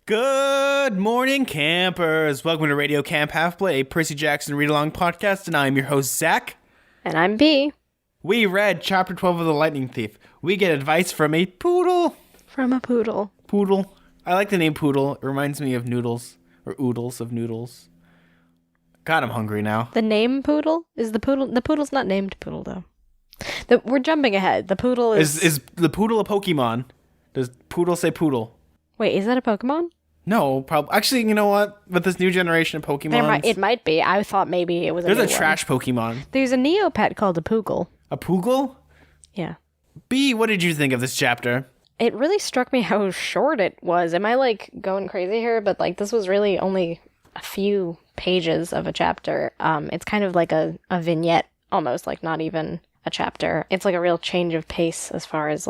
Good morning, campers. Welcome to Radio Camp HalfBlood, a Percy Jackson read-along podcast, and I'm your host, Zack. And I'm B. We read Chapter 12 of The Lightning Thief. We get advice from a poodle. From a poodle. Poodle. I like the name Poodle. It reminds me of noodles, or oodles of noodles. God, I'm hungry now. The name Poodle? Is the poodle... The poodle's not named Poodle, though. We're jumping ahead. The poodle is... Is the poodle a Pokemon? Does Poodle say Poodle? Wait, is that a Pokemon? No, probably. Actually, you know what? With this new generation of Pokemon, It might be. I thought maybe it was there's a trash Pokemon. There's a Neopet called a Poogle. A Poogle? Yeah. B, what did you think of this chapter? It really struck me how short it was. Am I, going crazy here? But, this was really only a few pages of a chapter. It's kind of like a vignette, almost, not even a chapter. It's a real change of pace as far as,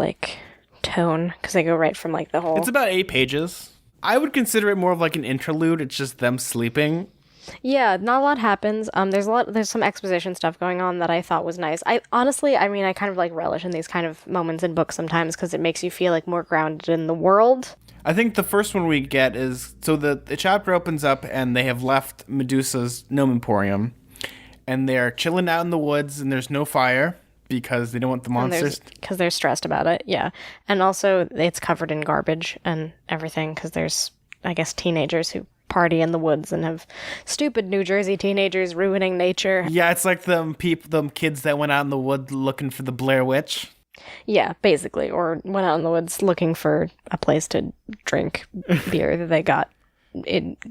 tone, because they go right from, the whole... It's about 8 pages. I would consider it more of an interlude. It's just them sleeping. Yeah, not a lot happens. There's some exposition stuff going on that I thought was nice. I kind of relish in these kind of moments in books sometimes because it makes you feel more grounded in the world. I think the first one we get is, so the chapter opens up and they have left Medusa's Gnome Emporium and they're chilling out in the woods and there's no fire because they don't want the monsters. Because they're stressed about it, yeah. And also it's covered in garbage and everything because there's, I guess, teenagers who party in the woods and have stupid New Jersey teenagers ruining nature. Yeah, it's like them kids that went out in the wood looking for the Blair Witch. Yeah, basically. Or went out in the woods looking for a place to drink beer that they got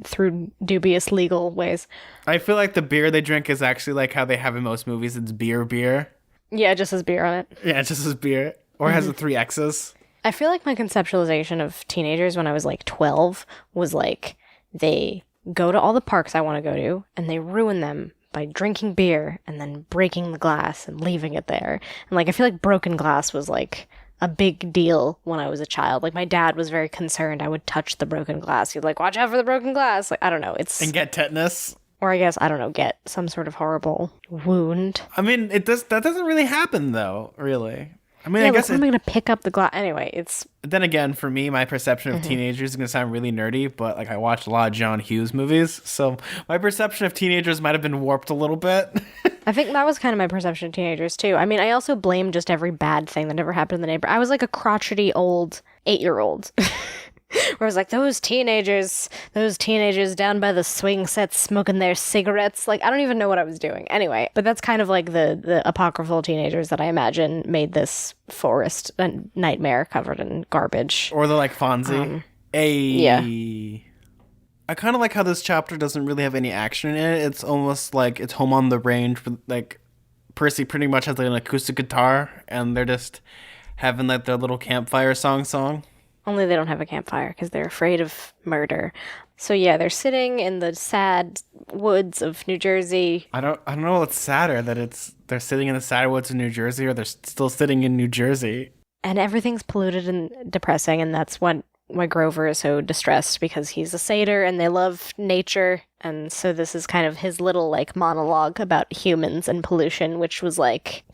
through dubious legal ways. I feel like the beer they drink is actually how they have in most movies. It's beer. Yeah, it just says beer on it. Yeah, it just says beer. Or has the 3 X's. I feel like my conceptualization of teenagers when I was 12 was they go to all the parks I want to go to and they ruin them by drinking beer and then breaking the glass and leaving it there. And I feel like broken glass was a big deal when I was a child. My dad was very concerned I would touch the broken glass. He'd watch out for the broken glass. I don't know. And get tetanus. Or I guess, I don't know, get some sort of horrible wound. I mean, that doesn't really happen, though, really. I mean, yeah, I guess... I'm going to pick up the glass. Anyway, it's... Then again, for me, my perception of teenagers is going to sound really nerdy, but, I watched a lot of John Hughes movies, so my perception of teenagers might have been warped a little bit. I think that was kind of my perception of teenagers, too. I mean, I also blame just every bad thing that ever happened to the neighbor. I was a crotchety old 8-year-old. Where I was those teenagers down by the swing sets smoking their cigarettes. I don't even know what I was doing. Anyway, but that's kind of the apocryphal teenagers that I imagine made this forest a nightmare covered in garbage. Or they're like Fonzie. Yeah. I kind of like how this chapter doesn't really have any action in it. It's almost like it's home on the range. Percy pretty much has an acoustic guitar, and they're just having their little campfire song. Only they don't have a campfire because they're afraid of murder. So yeah, they're sitting in the sad woods of New Jersey. I don't know what's sadder, that they're sitting in the sad woods of New Jersey or they're still sitting in New Jersey. And everything's polluted and depressing, and that's why Grover is so distressed, because he's a satyr and they love nature. And so this is kind of his little monologue about humans and pollution, which was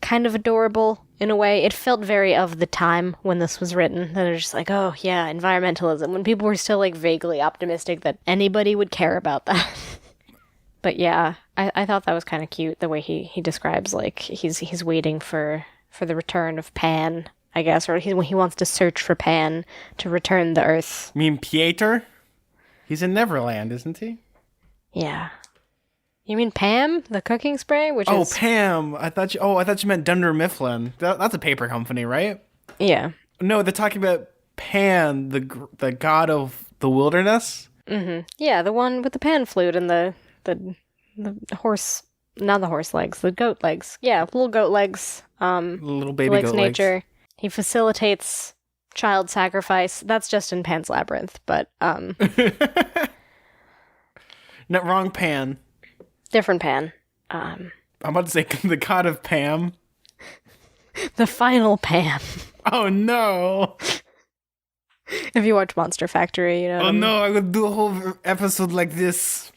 kind of adorable in a way. It felt very of the time when this was written, that they're just oh yeah, environmentalism, when people were still vaguely optimistic that anybody would care about that. But yeah, I thought that was kind of cute, the way he describes he's waiting for the return of Pan, I guess, or he wants to search for Pan to return the Earth. You mean Pieter? He's in Neverland, isn't he? Yeah. You mean Pam, the cooking spray? Pam. I thought you meant Dunder Mifflin. That's a paper company, right? Yeah. No, they're talking about Pan, the god of the wilderness. Mm-hmm. Yeah, the one with the pan flute and the horse, not the horse legs, the goat legs. Yeah, little goat legs. Little baby goat nature. legs. He facilitates child sacrifice. That's just in Pan's Labyrinth, but Not wrong Pan. Different Pan. I'm about to say the god of Pam. The final Pam. Oh no. If you watch Monster Factory, you know. Oh no, I would do a whole episode like this.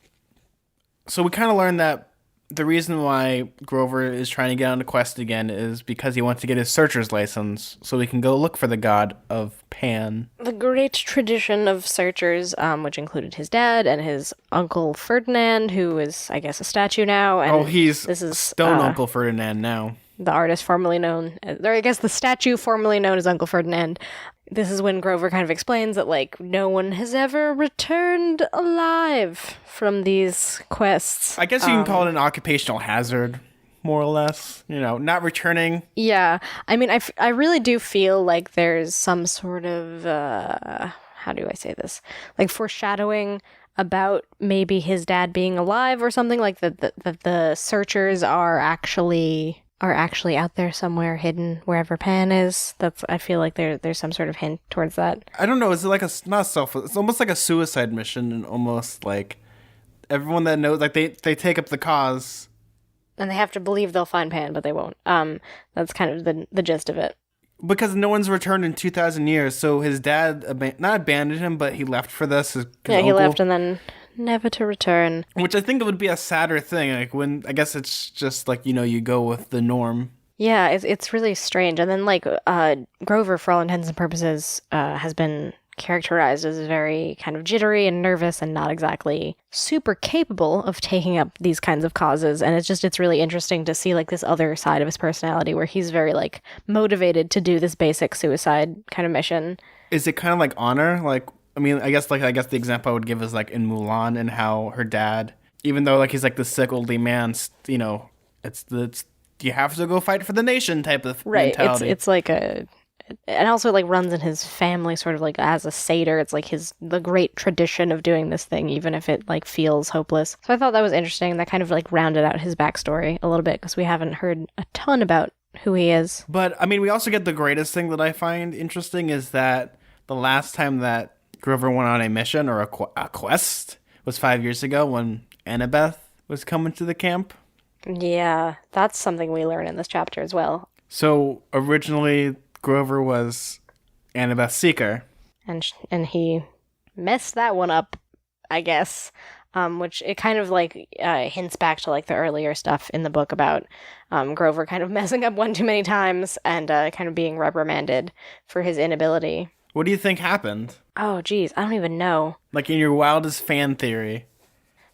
So we kind of learned that the reason why Grover is trying to get on a quest again is because he wants to get his searcher's license so he can go look for the god of Pan. The great tradition of searchers, which included his dad and his Uncle Ferdinand, who is, I guess, a statue now. And he's this is Stone Uncle Ferdinand now. The artist formerly known, or I guess the statue formerly known as Uncle Ferdinand. This is when Grover kind of explains that, like, no one has ever returned alive from these quests. I guess you can call it an occupational hazard, more or less. You know, not returning. Yeah. I mean, I really do feel like there's some sort of, how do I say this? Like, foreshadowing about maybe his dad being alive or something, like that the searchers are actually out there somewhere hidden wherever Pan is. I feel like there's some sort of hint towards that. I don't know. Is it like it's almost like a suicide mission, and almost like everyone that knows, like they take up the cause. And they have to believe they'll find Pan, but they won't. That's kind of the gist of it. Because no one's returned in 2,000 years, so his dad not abandoned him, but he left for this. His yeah, he left and then never to return. Which I think it would be a sadder thing. Like when I guess it's just like, you know, you go with the norm. Yeah, it's really strange. And then like Grover, for all intents and purposes, has been characterized as very kind of jittery and nervous and not exactly super capable of taking up these kinds of causes. And it's really interesting to see like this other side of his personality where he's very like motivated to do this basic suicide kind of mission. Is it kind of like honor? Like, I mean, I guess the example I would give is like in Mulan, and how her dad, even though like he's like the sick oldie man, you know, it's you have to go fight for the nation type of mentality. It's like and also like runs in his family sort of like as a satyr. It's like the great tradition of doing this thing, even if it like feels hopeless. So I thought that was interesting. That kind of like rounded out his backstory a little bit because we haven't heard a ton about who he is. But I mean, we also get the greatest thing that I find interesting is that the last time that Grover went on a mission or a quest was 5 years ago when Annabeth was coming to the camp. Yeah, that's something we learn in this chapter as well. So originally Grover was Annabeth's seeker. And he messed that one up, I guess. Which it kind of like hints back to like the earlier stuff in the book about Grover kind of messing up one too many times and kind of being reprimanded for his inability. What do you think happened? Oh, geez, I don't even know. Like in your wildest fan theory.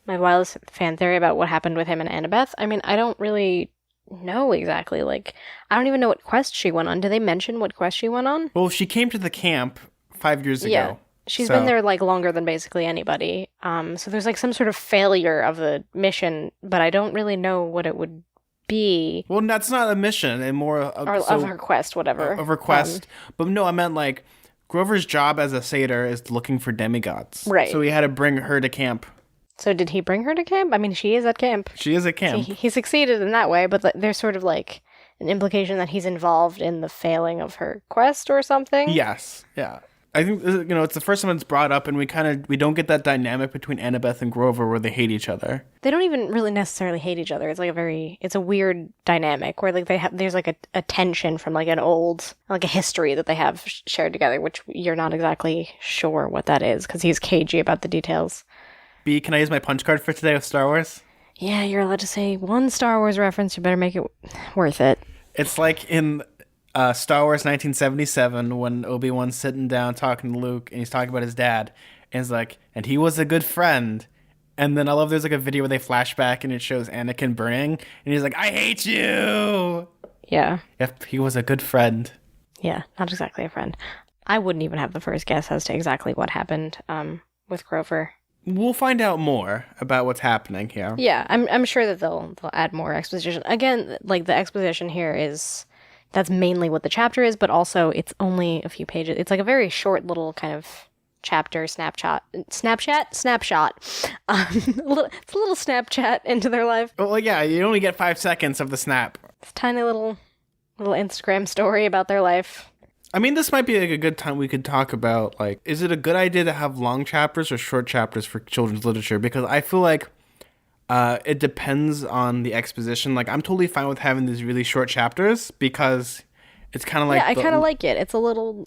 My wildest fan theory about what happened with him and Annabeth? I mean, I don't really know exactly. Like, I don't even know what quest she went on. Do they mention what quest she went on? Well, she came to the camp 5 years ago. Yeah. She's been there like longer than basically anybody. So there's like some sort of failure of the mission, but I don't really know what it would be. Well, that's not a mission, and more of her quest, whatever. Of her quest. But no, I meant like Grover's job as a satyr is looking for demigods. Right. So he had to bring her to camp. So did he bring her to camp? I mean, she is at camp. She is at camp. So he succeeded in that way, but there's sort of like an implication that he's involved in the failing of her quest or something. Yes. Yeah. I think, you know, it's the first time it's brought up, and we don't get that dynamic between Annabeth and Grover where they hate each other. They don't even really necessarily hate each other. It's like it's a weird dynamic where like there's like a tension from like a history that they have shared together, which you're not exactly sure what that is because he's cagey about the details. B, can I use my punch card for today with Star Wars? Yeah, you're allowed to say one Star Wars reference. You better make it worth it. It's like in Star Wars 1977 when Obi-Wan's sitting down talking to Luke, and he's talking about his dad, and he's like, and he was a good friend. And then I love there's like a video where they flash back and it shows Anakin burning, and he's like, I hate you! Yeah. Yep, he was a good friend. Yeah, not exactly a friend. I wouldn't even have the first guess as to exactly what happened with Grover. We'll find out more about what's happening here. Yeah, I'm sure that they'll add more exposition. Again, like the exposition here that's mainly what the chapter is, but also it's only a few pages. It's like a very short little kind of chapter snapshot. It's a little Snapchat into their life. Well, yeah, you only get 5 seconds of the snap. It's a tiny little Instagram story about their life. I mean, this might be like a good time we could talk about, like, is it a good idea to have long chapters or short chapters for children's literature? Because I feel like it depends on the exposition. Like, I'm totally fine with having these really short chapters because It's kind of Yeah, like I kind of the like it. It's a little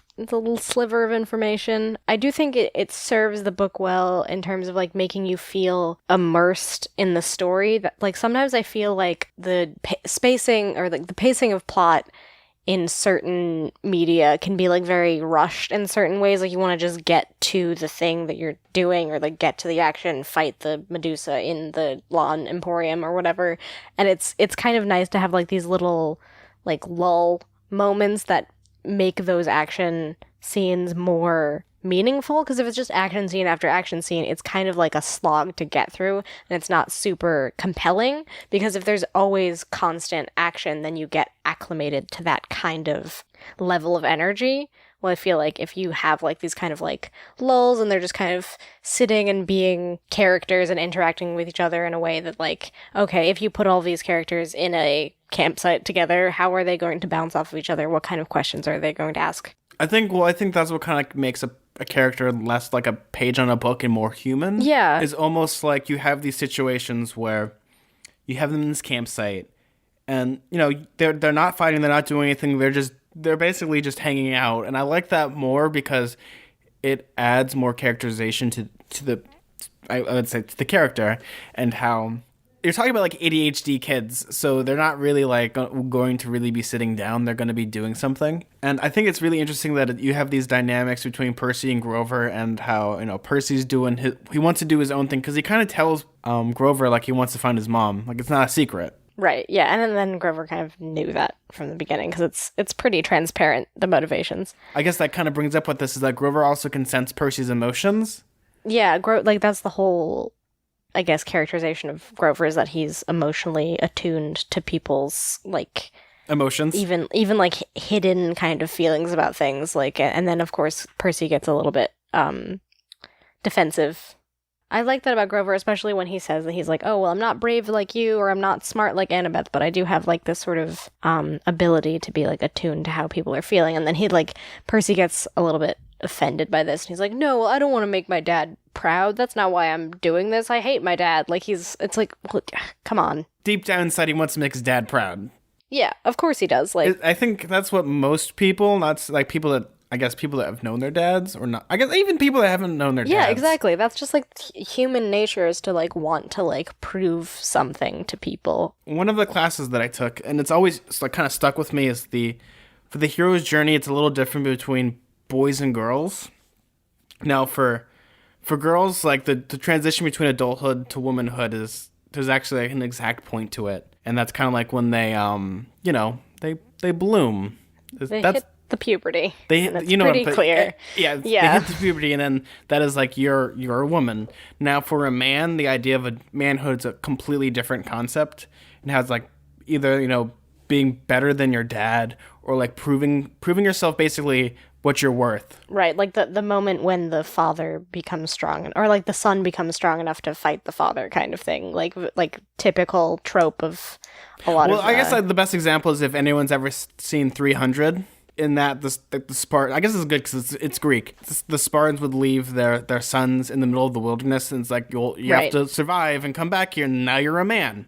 sliver of information. I do think it serves the book well in terms of like making you feel immersed in the story. That like sometimes I feel like the spacing or like the pacing of plot in certain media can be like very rushed in certain ways. Like you want to just get to the thing that you're doing or like get to the action, fight the Medusa in the Lawn Emporium or whatever. And it's kind of nice to have like these little like lull moments that make those action scenes more meaningful, because if it's just action scene after action scene, it's kind of like a slog to get through and it's not super compelling, because if there's always constant action, then you get acclimated to that kind of level of energy. Well, I feel like if you have like these kind of like lulls and they're just kind of sitting and being characters and interacting with each other in a way that like, okay, if you put all these characters in a campsite together, how are they going to bounce off of each other? What kind of questions are they going to ask? I think that's what kind of makes a character less like a page on a book and more human. Yeah. Is almost like you have these situations where you have them in this campsite, and you know they're not fighting, they're not doing anything, they're basically just hanging out, and I like that more because it adds more characterization to the I would say to the character, and how you're talking about like ADHD kids, so they're not really like going to really be sitting down. They're going to be doing something. And I think it's really interesting that you have these dynamics between Percy and Grover, and how, you know, Percy's he wants to do his own thing because he kind of tells Grover like he wants to find his mom. Like it's not a secret. Right. Yeah, and then Grover kind of knew that from the beginning because it's pretty transparent, the motivations. I guess that kind of brings up what this is, that Grover also can sense Percy's emotions. Yeah, like that's the whole, I guess, characterization of Grover, is that he's emotionally attuned to people's like Emotions. even like hidden kind of feelings about things. Like, and then of course Percy gets a little bit defensive. I like that about Grover, especially when he says that he's like, oh well, I'm not brave like you, or I'm not smart like Annabeth, but I do have like this sort of ability to be like attuned to how people are feeling. And then Percy gets a little bit offended by this, and he's like, no, well, I don't want to make my dad proud. That's not why I'm doing this. I hate my dad. Like it's like, well, come on. Deep down inside, he wants to make his dad proud. Yeah, of course he does. Like, I think that's what most people, not like people that, I guess people that have known their dads, or not, I guess even people that haven't known their dads. yeah, exactly. That's just like human nature, is to like want to like prove something to people. One of the classes that I took, and it's always like kind of stuck with me, is for the hero's journey. It's a little different between boys and girls. Now for girls, like the transition between adulthood to womanhood there's actually like an exact point to it, and that's kind of like when they they bloom. They hit the puberty. It's pretty clear. Yeah, they hit the puberty, and then that is like you're a woman. Now for a man, the idea of a manhood is a completely different concept, and has like either, you know, being better than your dad, or like proving yourself, basically what you're worth. Right, like the moment when the father becomes strong, or like the son becomes strong enough to fight the father, kind of thing. Like typical trope of a lot of. Well, I guess the best example is if anyone's ever seen 300. In that the Spartans, I guess it's good because it's Greek. The Spartans would leave their sons in the middle of the wilderness, and it's like you right. have to survive and come back here, and now you're a man.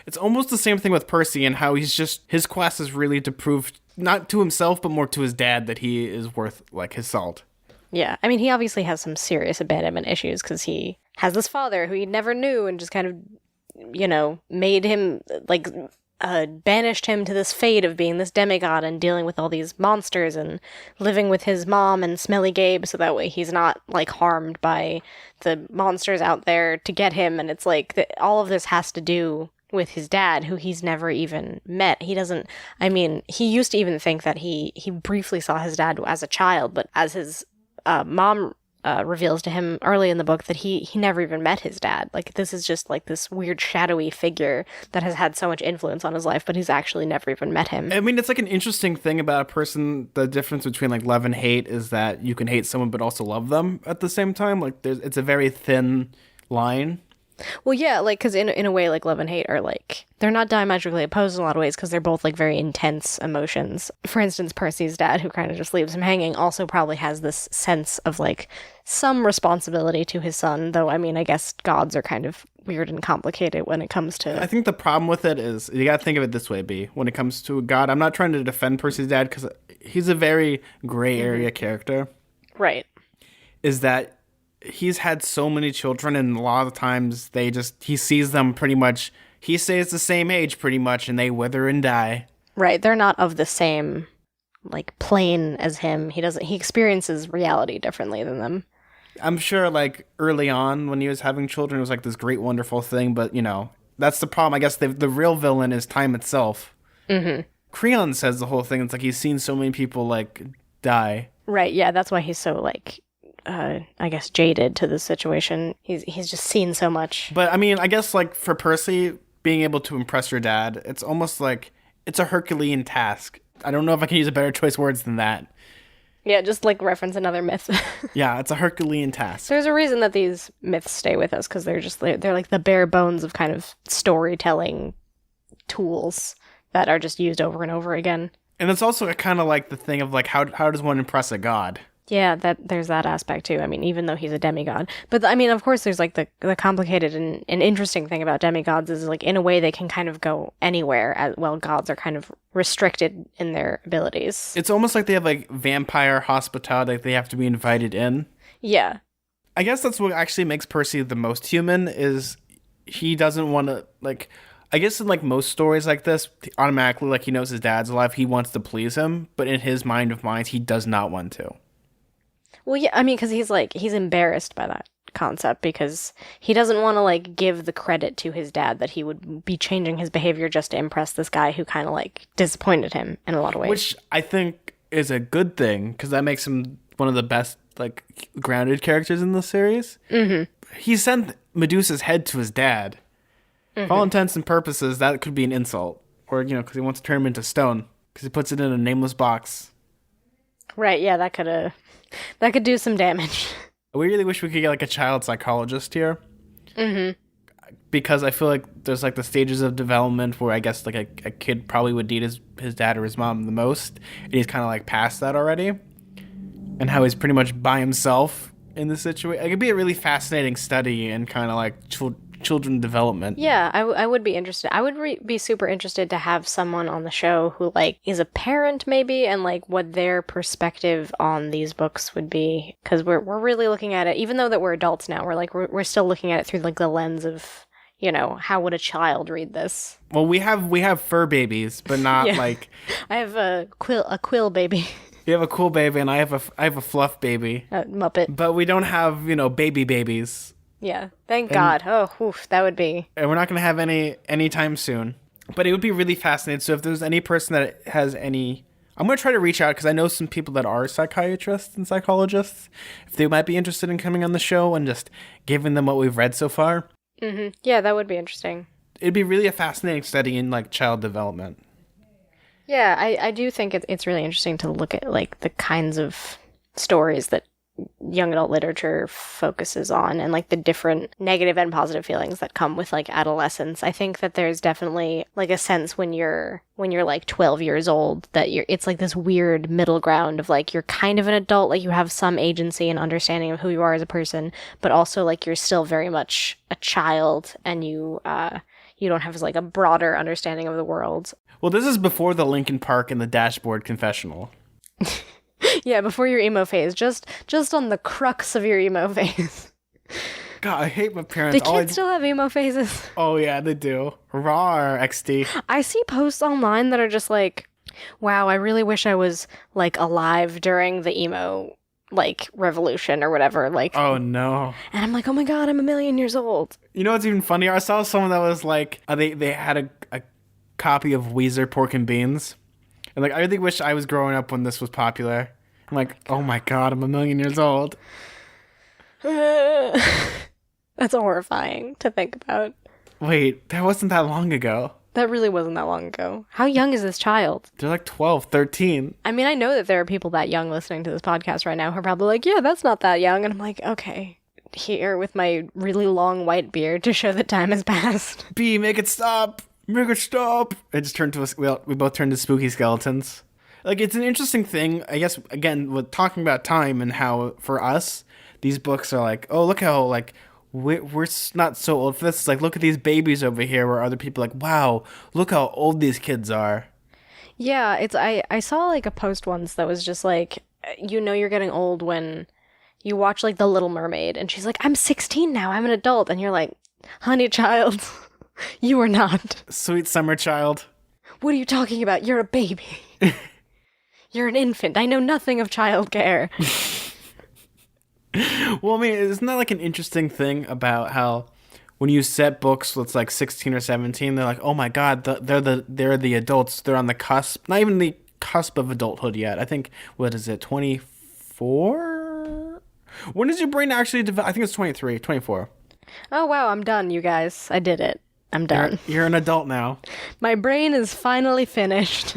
It's almost the same thing with Percy, and how his quest is really to prove, not to himself but more to his dad, that he is worth like his salt. Yeah, I mean, he obviously has some serious abandonment issues because he has this father who he never knew and just kind of, you know, made him like. Banished him to this fate of being this demigod and dealing with all these monsters and living with his mom and Smelly Gabe, so that way he's not like harmed by the monsters out there to get him. And it's like all of this has to do with his dad, who he's never even met. He doesn't, I mean, he used to even think that he briefly saw his dad as a child, but as his mom reveals to him early in the book, that he never even met his dad. Like, this is just like this weird shadowy figure that has had so much influence on his life, but he's actually never even met him. I mean, it's like an interesting thing about a person. The difference between like love and hate is that you can hate someone but also love them at the same time. Like it's a very thin line. Well, yeah, like, because in a way, like, love and hate are, like, they're not diametrically opposed in a lot of ways because they're both, like, very intense emotions. For instance, Percy's dad, who kind of just leaves him hanging, also probably has this sense of, like, some responsibility to his son, though, I mean, I guess gods are kind of weird and complicated when it comes to... I think the problem with it is, you gotta think of it this way, B. When it comes to a god, I'm not trying to defend Percy's dad because he's a very gray area character. Right. Is that he's had so many children, and a lot of times he sees them pretty much, he stays the same age pretty much, and they wither and die. Right, they're not of the same, like, plane as him. He experiences reality differently than them. I'm sure, like, early on when he was having children, it was like this great, wonderful thing, but, you know, that's the problem. I guess the real villain is time itself. Mm-hmm. Creon says the whole thing. It's like he's seen so many people, like, die. Right, yeah, that's why he's so, like... I guess jaded to the situation. He's just seen so much. But I mean, I guess like for Percy being able to impress your dad, it's almost like it's a Herculean task. I don't know if I can use a better choice words than that. Yeah, just like reference another myth. Yeah, it's a Herculean task. There's a reason that these myths stay with us because they're like the bare bones of kind of storytelling tools that are just used over and over again. And it's also kind of like the thing of like how does one impress a god? Yeah, there's that aspect too. I mean, even though he's a demigod. But I mean, of course, there's like the complicated and interesting thing about demigods is like in a way they can kind of go anywhere as well. Gods are kind of restricted in their abilities. It's almost like they have like vampire hospitality, like they have to be invited in. Yeah. I guess that's what actually makes Percy the most human is he doesn't want to like... I guess in like most stories like this, automatically like he knows his dad's alive, he wants to please him, but in his mind of minds, he does not want to. Well, yeah, I mean, because he's embarrassed by that concept because he doesn't want to, like, give the credit to his dad that he would be changing his behavior just to impress this guy who kind of, like, disappointed him in a lot of ways. Which I think is a good thing because that makes him one of the best, like, grounded characters in the series. Mm-hmm. He sent Medusas Head to his dad. Mm-hmm. For all intents and purposes, that could be an insult. Or, you know, because he wants to turn him into stone because he puts it in a nameless box. Right, yeah, that could do some damage. We really wish we could get like a child psychologist here. Mm-hmm. Because I feel like there's like the stages of development where I guess like a kid probably would need his dad or his mom the most. And he's kind of like past that already. And how he's pretty much by himself in this situation. It could be a really fascinating study in kind of like children development. Yeah, I would be interested. I would be super interested to have someone on the show who like is a parent maybe and like what their perspective on these books would be because we're really looking at it even though that we're adults now. We're still looking at it through like the lens of, you know, how would a child read this? Well, we have fur babies, but not like I have a quill baby. You have a cool baby and I have a fluff baby. Muppet. But we don't have, you know, babies. Yeah, thank God. Oh, oof, that would be... And we're not going to have any anytime soon. But it would be really fascinating. So if there's any person that has any... I'm going to try to reach out because I know some people that are psychiatrists and psychologists. If they might be interested in coming on the show and just giving them what we've read so far. Mm-hmm. Yeah, that would be interesting. It'd be really a fascinating study in like child development. Yeah, I do think it's really interesting to look at like the kinds of stories that young adult literature focuses on and like the different negative and positive feelings that come with like adolescence. I think that there's definitely like a sense when you're like 12 years old that it's like this weird middle ground of like you're kind of an adult, like you have some agency and understanding of who you are as a person, but also like you're still very much a child and you don't have like a broader understanding of the world. Well, this is before the Linkin Park and the Dashboard Confessional. Yeah, before your emo phase. Just on the crux of your emo phase. God, I hate my parents. Do kids still have emo phases? Oh, yeah, they do. Rawr, XD. I see posts online that are just like, wow, I really wish I was, like, alive during the emo, like, revolution or whatever. Like, oh, no. And I'm like, oh my God, I'm 1,000,000 years old. You know what's even funnier? I saw someone that was like, they had a copy of Weezer Pork and Beans. And like, I really wish I was growing up when this was popular. I'm like, oh my God, I'm 1,000,000 years old. That's horrifying to think about. Wait, that wasn't that long ago. That really wasn't that long ago. How young is this child? They're like 12, 13. I mean, I know that there are people that young listening to this podcast right now who are probably like, yeah, that's not that young. And I'm like, okay, here with my really long white beard to show that time has passed. B, make it stop! Make it stop! It just turned to us. We both turned to spooky skeletons. Like, it's an interesting thing, I guess, again, with talking about time and how, for us, these books are like, oh, look how, like, we're not so old for this. It's like, look at these babies over here, where other people are like, wow, look how old these kids are. Yeah, I saw like a post once that was just like, you know you're getting old when you watch like The Little Mermaid and she's like, I'm 16 now, I'm an adult. And you're like, honey child, you are not. Sweet summer child. What are you talking about? You're a baby. You're an infant. I know nothing of childcare. Well, I mean, isn't that like an interesting thing about how when you set books that's like 16 or 17, they're like, oh my god, they're the adults. They're on the cusp, not even the cusp of adulthood yet. I think, what is it, 24? When does your brain actually develop? I think it's 23, 24. Oh wow, I'm done, you guys. I did it. I'm done. You're an adult now. My brain is finally finished.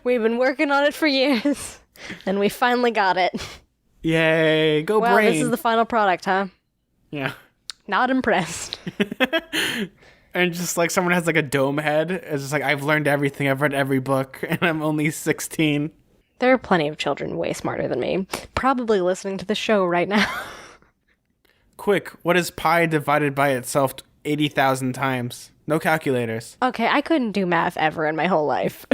We've been working on it for years, and we finally got it. Yay, go well, brain. Well, this is the final product, huh? Yeah. Not impressed. And just like someone has like a dome head. It's just like, I've learned everything. I've read every book and I'm only 16. There are plenty of children way smarter than me. Probably listening to the show right now. Quick, what is pi divided by itself 80,000 times? No calculators. Okay, I couldn't do math ever in my whole life.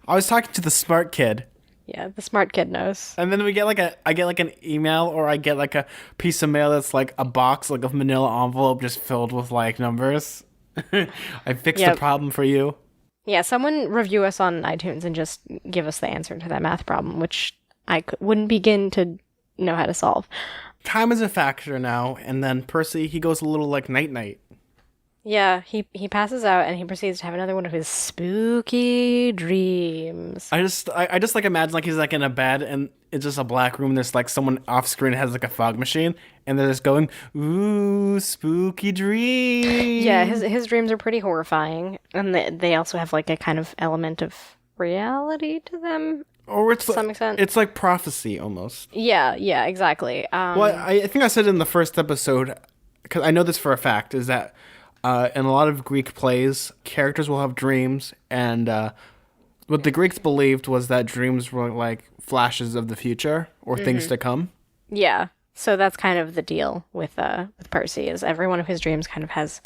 I was talking to the smart kid. Yeah, the smart kid knows. And then I get like an email, or I get like a piece of mail that's like a box, like a manila envelope just filled with like numbers. I fixed the problem for you. Yeah, someone review us on iTunes and just give us the answer to that math problem, which I wouldn't begin to know how to solve. Time is a factor now, and then Percy, he goes a little like night-night. Yeah, he passes out and he proceeds to have another one of his spooky dreams. I just like imagine like he's like in a bed and it's just a black room. There's like someone off screen has like a fog machine and they're just going, ooh, spooky dreams. Yeah, his dreams are pretty horrifying, and they also have like a kind of element of reality to them. Or it's to some extent. It's like prophecy almost. Yeah, exactly. Well, I think I said in the first episode, because I know this for a fact, is that in a lot of Greek plays, characters will have dreams, and what the Greeks believed was that dreams were like flashes of the future or things to come. Yeah, so that's kind of the deal with Percy, is every one of his dreams kind of has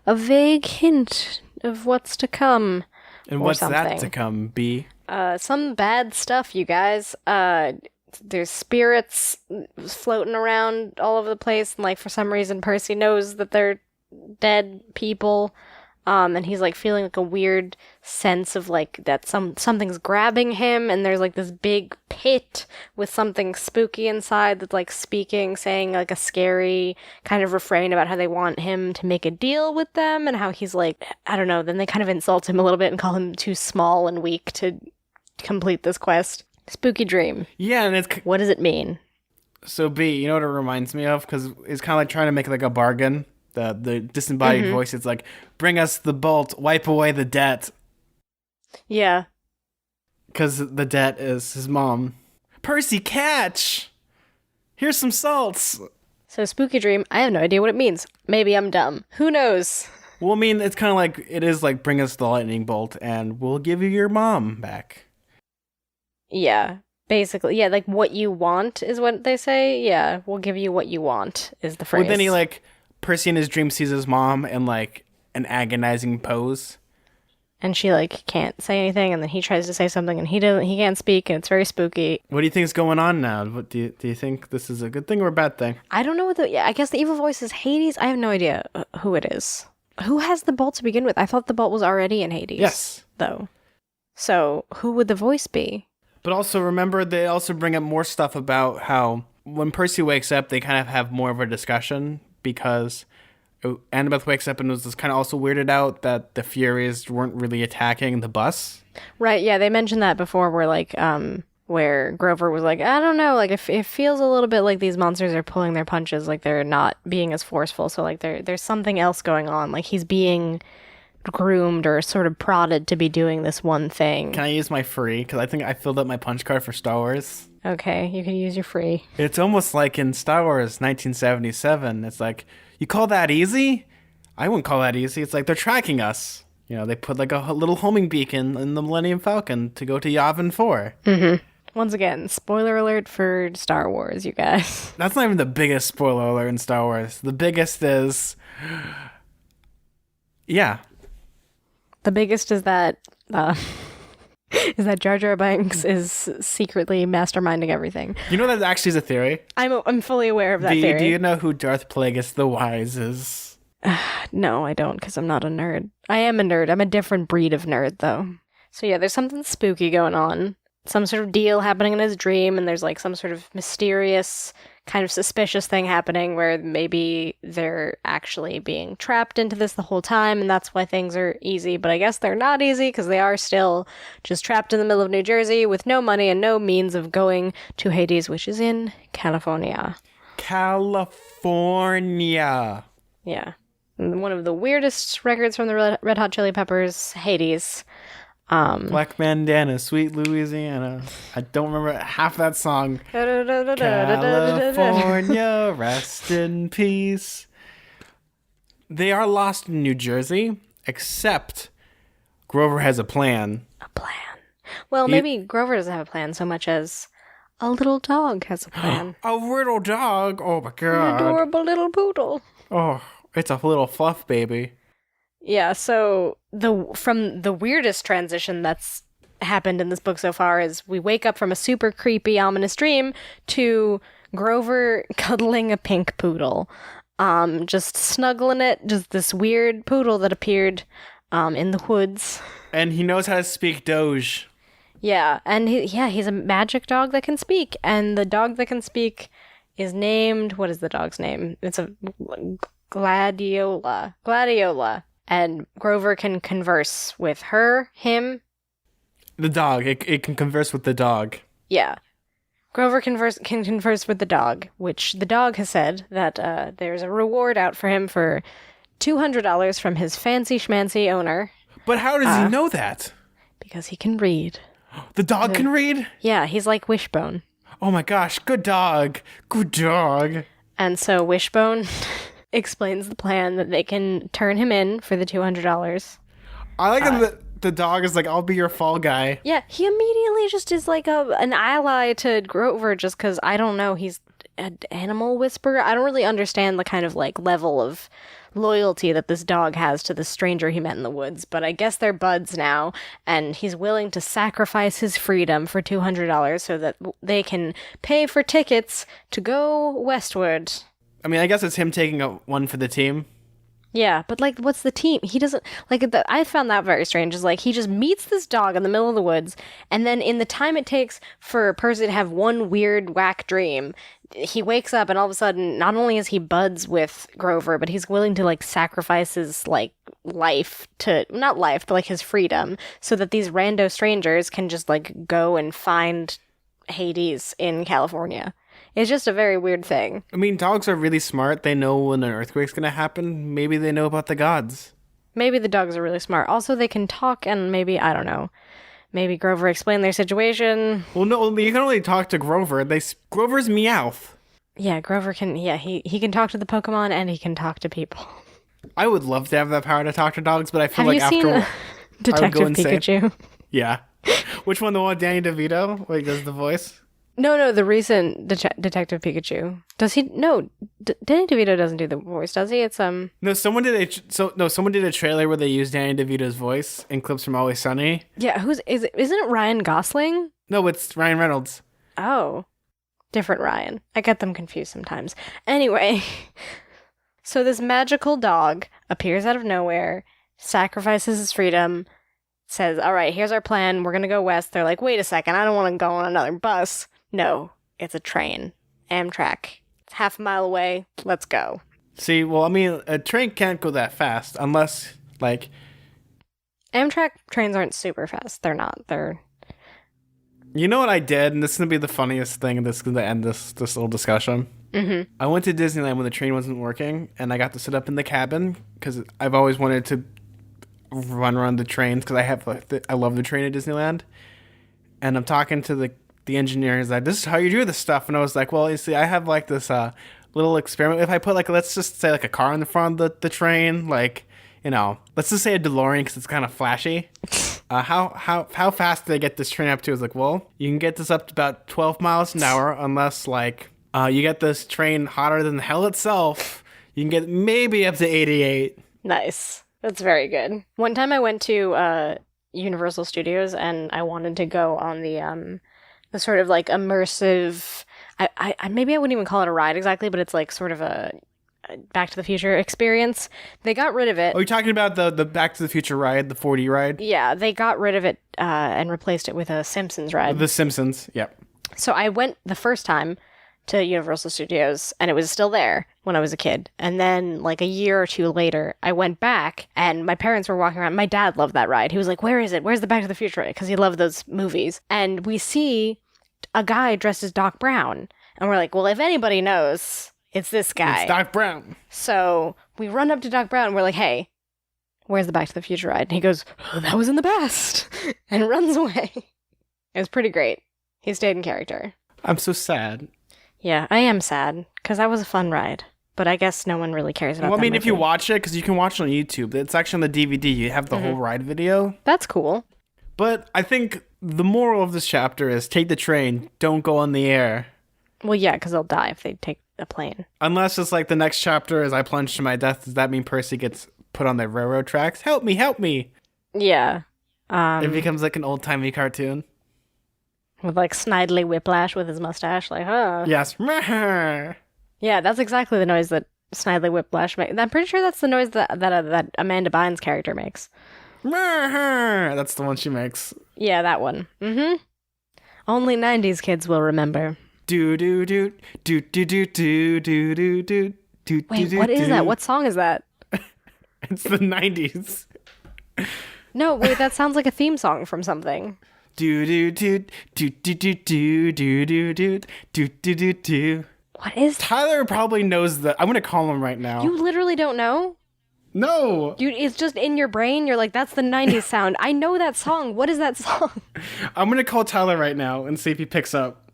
a vague hint of what's to come. And what's that to come, B? Some bad stuff, you guys. There's spirits floating around all over the place, and like for some reason Percy knows that they're dead people, and he's like feeling like a weird sense of like that something's grabbing him, and there's like this big pit with something spooky inside that's like speaking, saying like a scary kind of refrain about how they want him to make a deal with them, and how he's like, I don't know, then they kind of insult him a little bit and call him too small and weak to complete this quest. Spooky dream. Yeah, and it's... What does it mean? So B, you know what it reminds me of? Because it's kind of like trying to make like a bargain. The disembodied voice, it's like, bring us the bolt, wipe away the debt. Yeah. Because the debt is his mom. Percy, catch! Here's some salts! So spooky dream, I have no idea what it means. Maybe I'm dumb. Who knows? Well, I mean, it's kind of like, it is like, bring us the lightning bolt, and we'll give you your mom back. Yeah. Basically, yeah, like what you want is what they say. Yeah, we'll give you what you want is the phrase. Well, then he like... Percy in his dream sees his mom in like an agonizing pose, and she like can't say anything, and then he tries to say something and he can't speak, and it's very spooky. What do you think is going on now? What do you think this is a good thing or a bad thing? I don't know what I guess the evil voice is Hades. I have no idea who it is. Who has the bolt to begin with? I thought the bolt was already in Hades. Yes. Though. So who would the voice be? But also remember, they also bring up more stuff about how when Percy wakes up, they kind of have more of a discussion, because Annabeth wakes up and was just kind of also weirded out that the Furies weren't really attacking the bus. Right, yeah, they mentioned that before, where like where Grover was like, I don't know, like it feels a little bit like these monsters are pulling their punches, like they're not being as forceful, so like there's something else going on, like he's being groomed or sort of prodded to be doing this one thing. Can I use my free? Because I think I filled up my punch card for Star Wars. Okay, you can use your free. It's almost like in Star Wars 1977. It's like, you call that easy? I wouldn't call that easy. It's like they're tracking us. You know, they put like a little homing beacon in the Millennium Falcon to go to Yavin 4. Once again, spoiler alert for Star Wars, you guys. That's not even the biggest spoiler alert in Star Wars. The biggest is... Yeah. The biggest is that Jar Jar Binks is secretly masterminding everything. You know that actually is a theory? I'm fully aware of that theory. Do you know who Darth Plagueis the Wise is? No, I don't, because I'm not a nerd. I am a nerd. I'm a different breed of nerd, though. So yeah, there's something spooky going on. Some sort of deal happening in his dream, and there's like some sort of mysterious, kind of suspicious thing happening where maybe they're actually being trapped into this the whole time, and that's why things are easy. But I guess they're not easy because they are still just trapped in the middle of New Jersey with no money and no means of going to Hades, which is in California. California. Yeah. And one of the weirdest records from the Red Hot Chili Peppers, Hades. Black Bandana, Sweet Louisiana. I don't remember half that song. California, rest in peace. They are lost in New Jersey, except Grover has a plan. A plan. Well, maybe Grover doesn't have a plan so much as a little dog has a plan. A little dog? Oh my god. An adorable little poodle. Oh, it's a little fluff baby. Yeah, so from the weirdest transition that's happened in this book so far is we wake up from a super creepy, ominous dream to Grover cuddling a pink poodle. Just snuggling it, just this weird poodle that appeared in the woods. And he knows how to speak Doge. Yeah, and he's a magic dog that can speak, and the dog that can speak is named, what is the dog's name? It's a Gladiola. Gladiola. And Grover can converse with her, him. The dog. It can converse with the dog. Yeah. Grover can converse with the dog, which the dog has said that there's a reward out for him for $200 from his fancy schmancy owner. But how does he know that? Because he can read. The dog can read? Yeah, he's like Wishbone. Oh my gosh, good dog. Good dog. And so Wishbone explains the plan that they can turn him in for the $200. I like that the dog is like, I'll be your fall guy. Yeah, he immediately just is like an ally to Grover just because, I don't know, he's an animal whisperer. I don't really understand the kind of like level of loyalty that this dog has to the stranger he met in the woods, but I guess they're buds now, and he's willing to sacrifice his freedom for $200 so that they can pay for tickets to go westward. I mean, I guess it's him taking one for the team. Yeah, but like, what's the team? He doesn't, like, I found that very strange. Is like, he just meets this dog in the middle of the woods, and then in the time it takes for Percy to have one weird, whack dream, he wakes up and all of a sudden, not only is he buds with Grover, but he's willing to, like, sacrifice his, like, life to, not life, but, like, his freedom, so that these rando strangers can just, like, go and find Hades in California. It's just a very weird thing. I mean, dogs are really smart. They know when an earthquake's going to happen. Maybe they know about the gods. Maybe the dogs are really smart. Also, they can talk, and maybe, I don't know, maybe Grover explained their situation. Well, no, you can only talk to Grover. Grover's Meowth. Yeah, Grover can, he can talk to the Pokemon, and he can talk to people. I would love to have that power to talk to dogs, but I feel have like you after... seen Detective Pikachu? Yeah. Which one? The one with Danny DeVito? Where he does the voice? No, the recent Detective Pikachu. Does he? No, Danny DeVito doesn't do the voice, does he? It's No, someone did a trailer where they used Danny DeVito's voice in clips from Always Sunny. Yeah, isn't it Ryan Gosling? No, it's Ryan Reynolds. Oh, different Ryan. I get them confused sometimes. Anyway, so this magical dog appears out of nowhere, sacrifices his freedom, says, "All right, here's our plan. We're gonna go west." They're like, "Wait a second, I don't want to go on another bus." No, it's a train. Amtrak. It's half a mile away. Let's go. See, well, I mean, a train can't go that fast unless, like... Amtrak trains aren't super fast. They're not. They're... You know what I did? And this is going to be the funniest thing, and this is going to end this little discussion. Mm-hmm. I went to Disneyland when the train wasn't working, and I got to sit up in the cabin, because I've always wanted to run around the trains, because I love the train at Disneyland. And I'm talking to the the engineer is like, this is how you do this stuff. And I was like, well, you see, I have like this little experiment. If I put like, let's just say like a car in the front of the train, like, you know, let's just say a DeLorean because it's kind of flashy. How fast did I get this train up to? I was like, well, you can get this up to about 12 miles an hour unless like you get this train hotter than hell itself. You can get maybe up to 88. Nice. That's very good. One time I went to Universal Studios and I wanted to go on the sort of like immersive. I maybe I wouldn't even call it a ride exactly, but it's like sort of a Back to the Future experience. They got rid of it. Are you talking about the Back to the Future ride, the 4D ride? Yeah, they got rid of it and replaced it with a Simpsons ride. The Simpsons, yep. So I went the first time to Universal Studios and it was still there when I was a kid. And then like a year or two later, I went back and my parents were walking around. My dad loved that ride. He was like, where is it? Where's the Back to the Future ride? Because he loved those movies. And we see a guy dressed as Doc Brown. And we're like, well, if anybody knows, it's this guy. It's Doc Brown. So we run up to Doc Brown and we're like, hey, where's the Back to the Future ride? And he goes, oh, that was in the past. And runs away. It was pretty great. He stayed in character. I'm so sad. Yeah, I am sad, because that was a fun ride. But I guess no one really cares about that. Well, I mean, movie. if you watch it, because you can watch it on YouTube, it's actually on the DVD. You have the whole ride video. That's cool. But I think the moral of this chapter is take the train, don't go on the air. Well, yeah, because they'll die if they take a plane. Unless it's like the next chapter is I plunge to my death. Does that mean Percy gets put on the railroad tracks? Help me, help me. Yeah. It becomes like an old-timey cartoon. With like Snidely Whiplash with his mustache, like, huh. Yes. Yeah, that's exactly the noise that Snidely Whiplash makes. I'm pretty sure that's the noise that Amanda Bynes' character makes. That's the one she makes. Yeah, that one. Mm-hmm. Only 90s kids will remember. Do do do do do do do do do do do. Wait, what is that? What song is that? It's the 90s. No, wait, that sounds like a theme song from something. Do do do do do do do do do do do do do do. What is Tyler probably knows that. I'm gonna call him right now. You literally don't know? No. It's just in your brain. You're like, that's the 90s sound. I know that song. What is that song? I'm gonna call Tyler right now and see if he picks up.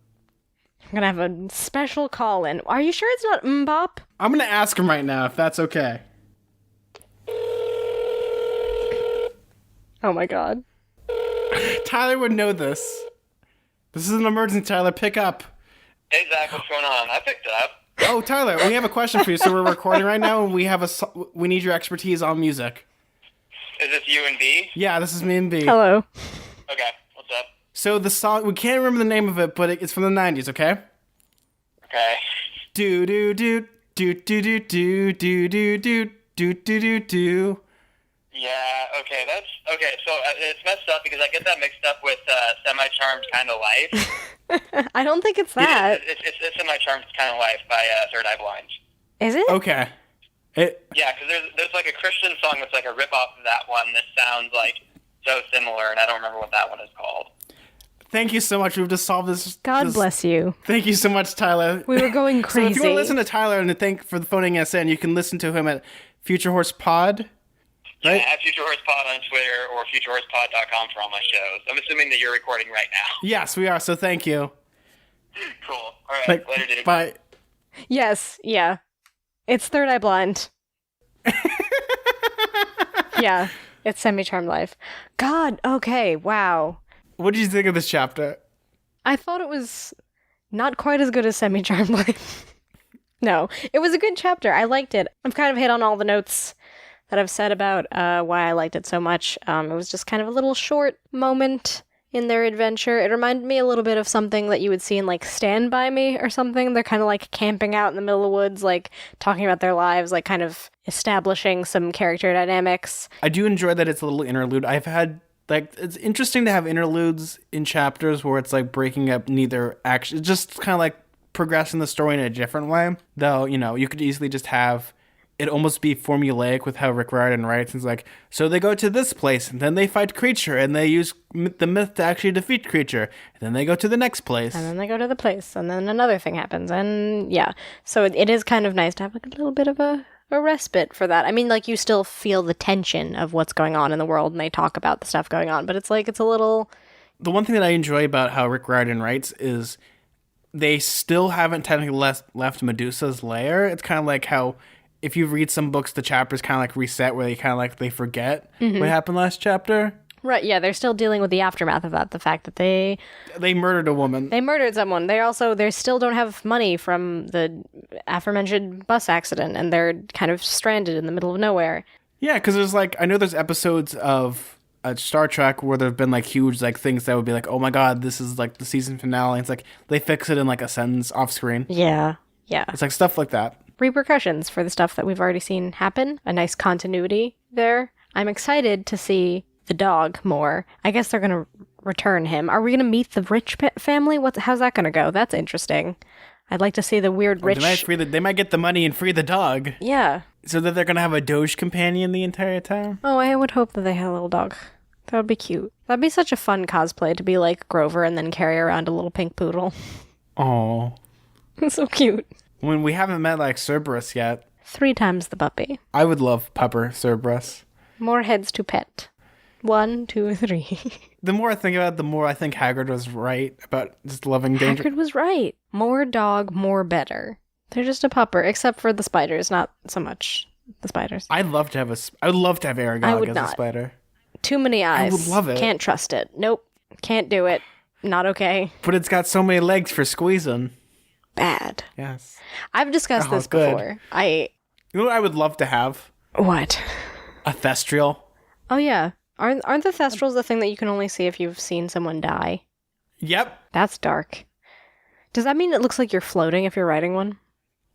I'm gonna have a special call in. Are you sure it's not Mbop? I'm gonna ask him right now if that's okay. Oh my god. Tyler would know this. This is an emergency, Tyler. Pick up. Hey, Zach, what's going on? I picked it up. Oh, Tyler, we have a question for you. So we're recording right now, and we need your expertise on music. Is this you and B? Yeah, this is me and B. Hello. Okay, what's up? So the song, we can't remember the name of it, but it's from the 90s, okay? Okay. Do do do do do do do do do do do do do do. Yeah, okay, so it's messed up because I get that mixed up with Semi-Charmed Kind of Life. I don't think it's that. It's Semi-Charmed Kind of Life by Third Eye Blind. Is it? Okay. Yeah, because there's like a Christian song that's like a rip-off of that one that sounds like so similar, and I don't remember what that one is called. Thank you so much. We've just solved this. God bless you. Thank you so much, Tyler. We were going crazy. So if you want to listen to Tyler and to thank for phoning us in, you can listen to him at Future Horse Pod. Right? Yeah, at Future Horse Pod on Twitter or futurehorsepod.com for all my shows. I'm assuming that you're recording right now. Yes, we are. So thank you. Cool. All right. Later, dude. Bye. Yes, yeah. It's Third Eye Blind. Yeah, it's Semi-Charmed Life. God, okay, wow. What did you think of this chapter? I thought it was not quite as good as Semi-Charmed Life. No, it was a good chapter. I liked it. I've kind of hit on all the notes that I've said about why I liked it so much. It was just kind of a little short moment in their adventure. It reminded me a little bit of something that you would see in, like, Stand By Me or something. They're kind of, like, camping out in the middle of the woods, like, talking about their lives, like, kind of establishing some character dynamics. I do enjoy that it's a little interlude. I've had, like, it's interesting to have interludes in chapters where it's, like, breaking up neither action, just kind of, like, progressing the story in a different way. Though, you know, you could easily just have it almost be formulaic with how Rick Riordan writes. And it's like, so they go to this place, and then they fight Creature, and they use the myth to actually defeat Creature, and then they go to the next place. And then they go to the place, and then another thing happens, and yeah. So it is kind of nice to have, like, a little bit of a respite for that. I mean, like, you still feel the tension of what's going on in the world, and they talk about the stuff going on, but it's like, it's a little, The one thing that I enjoy about how Rick Riordan writes is they still haven't technically left Medusa's lair. It's kind of like how if you read some books, the chapters kind of like reset where they kind of like they forget what happened last chapter. Right, yeah, they're still dealing with the aftermath of that. The fact that they murdered a woman. They murdered someone. They still don't have money from the aforementioned bus accident, and they're kind of stranded in the middle of nowhere. Yeah, because there's like, I know there's episodes of Star Trek where there have been like huge like things that would be like, oh my god, this is like the season finale. It's like they fix it in like a sentence off screen. Yeah. It's like stuff like that. Repercussions for the stuff that we've already seen happen. A nice continuity there. I'm excited to see the dog more. I guess they're going to return him. Are we going to meet the rich family? How's that going to go? That's interesting. I'd like to see the weird rich... They might get the money and free the dog. Yeah. So that they're going to have a Doge companion the entire time? Oh, I would hope that they had a little dog. That would be cute. That'd be such a fun cosplay to be like Grover and then carry around a little pink poodle. Oh. So cute. When we haven't met like Cerberus yet. 3 times the puppy. I would love Pupper Cerberus. More heads to pet. 1, 2, 3. The more I think about it, the more I think Hagrid was right about just loving danger. Hagrid was right. More dog, more better. They're just a pupper, except for the spiders, not so much the spiders. I would love to have Aragog as a spider. Too many eyes. I would love it. Can't trust it. Nope. Can't do it. Not okay. But it's got so many legs for squeezing. Bad. Yes. I've discussed this before. You know what I would love to have? What? A Thestrial. Oh, yeah. Aren't the Thestrals the thing that you can only see if you've seen someone die? Yep. That's dark. Does that mean it looks like you're floating if you're riding one?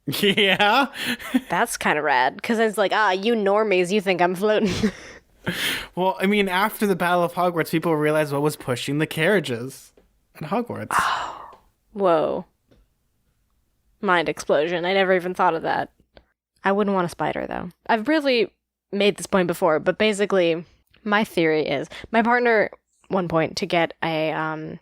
Yeah. That's kind of rad, because it's like, you normies, you think I'm floating. Well, I mean, after the Battle of Hogwarts, people realized what was pushing the carriages at Hogwarts. Oh. Whoa. Mind explosion. I never even thought of that. I wouldn't want a spider, though. I've really made this point before, but basically, my theory is my partner, one point, to get a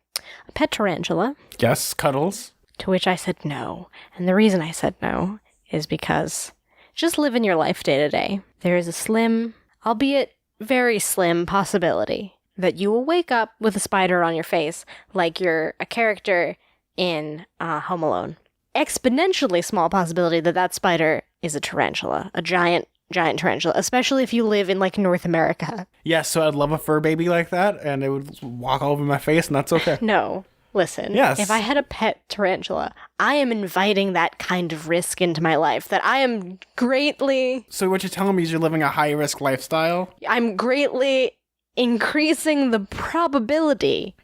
pet tarantula. Yes, Cuddles. To which I said no. And the reason I said no is because just living your life day to day. There is a slim, albeit very slim, possibility that you will wake up with a spider on your face like you're a character in Home Alone. Exponentially small possibility that that spider is a tarantula, a giant tarantula, especially if you live in like North America. Yes, so I'd love a fur baby like that, and it would walk all over my face, and that's okay. No. Listen, yes. If I had a pet tarantula, I am inviting that kind of risk into my life that I am greatly... So what you're telling me is you're living a high-risk lifestyle? I'm greatly increasing the probability